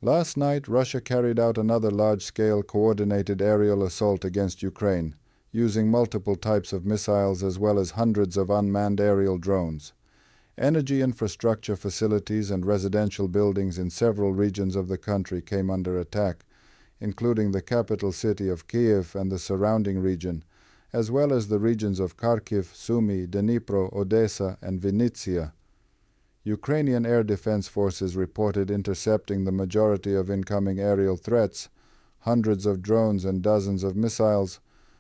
Last night, Russia carried out another large-scale coordinated aerial assault against Ukraine, using multiple types of missiles as well as hundreds of unmanned aerial drones. Energy infrastructure facilities and residential buildings in several regions of the country came under attack, including the capital city of Kiev and the surrounding region, as well as the regions of Kharkiv, Sumy, Dnipro, Odessa, and Vinnytsia. Ukrainian air defense forces reported intercepting the majority of incoming aerial threats, hundreds of drones and dozens of missiles.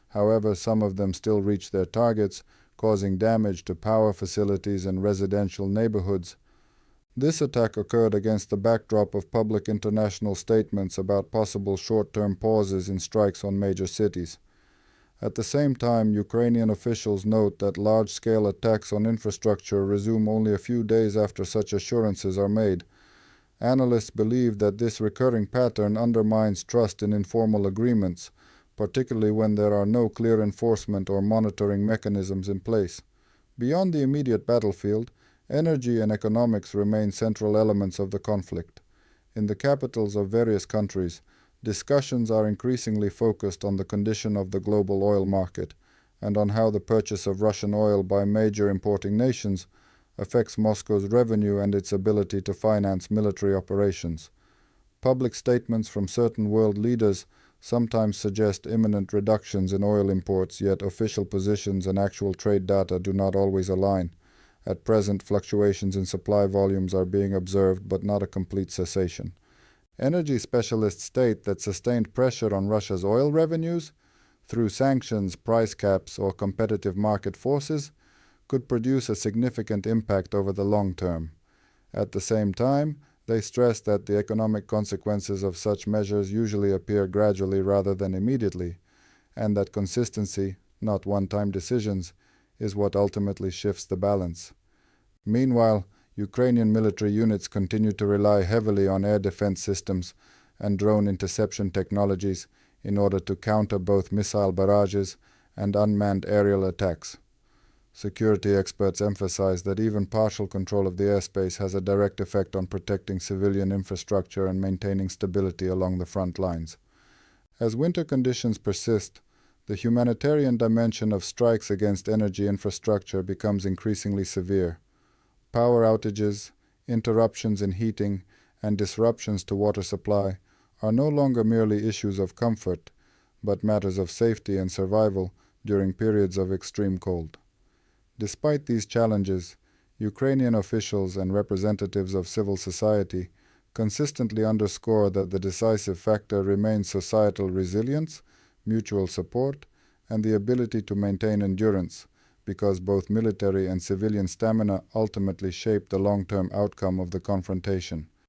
However, some of them still reached their targets, causing damage to power facilities and residential neighborhoods. This attack occurred against the backdrop of public international statements about possible short-term pauses in strikes on major cities. At the same time, Ukrainian officials note that large-scale attacks on infrastructure resume only a few days after such assurances are made. Analysts believe that this recurring pattern undermines trust in informal agreements, particularly when there are no clear enforcement or monitoring mechanisms in place. Beyond the immediate battlefield, energy and economics remain central elements of the conflict. In the capitals of various countries, discussions are increasingly focused on the condition of the global oil market and on how the purchase of Russian oil by major importing nations affects Moscow's revenue and its ability to finance military operations. Public statements from certain world leaders sometimes suggest imminent reductions in oil imports, yet official positions and actual trade data do not always align. At present, fluctuations in supply volumes are being observed, but not a complete cessation. Energy specialists state that sustained pressure on Russia's oil revenues, through sanctions, price caps, or competitive market forces, could produce a significant impact over the long term. At the same time, they stress that the economic consequences of such measures usually appear gradually rather than immediately, and that consistency, not one-time decisions, is what ultimately shifts the balance. Meanwhile, Ukrainian military units continue to rely heavily on air defense systems and drone interception technologies in order to counter both missile barrages and unmanned aerial attacks. Security experts emphasize that even partial control of the airspace has a direct effect on protecting civilian infrastructure and maintaining stability along the front lines. As winter conditions persist, the humanitarian dimension of strikes against energy infrastructure becomes increasingly severe. Power outages, interruptions in heating, and disruptions to water supply are no longer merely issues of comfort, but matters of safety and survival during periods of extreme cold. Despite these challenges, Ukrainian officials and representatives of civil society consistently underscore that the decisive factor remains societal resilience, mutual support, and the ability to maintain endurance, because both military and civilian stamina ultimately shape the long-term outcome of the confrontation.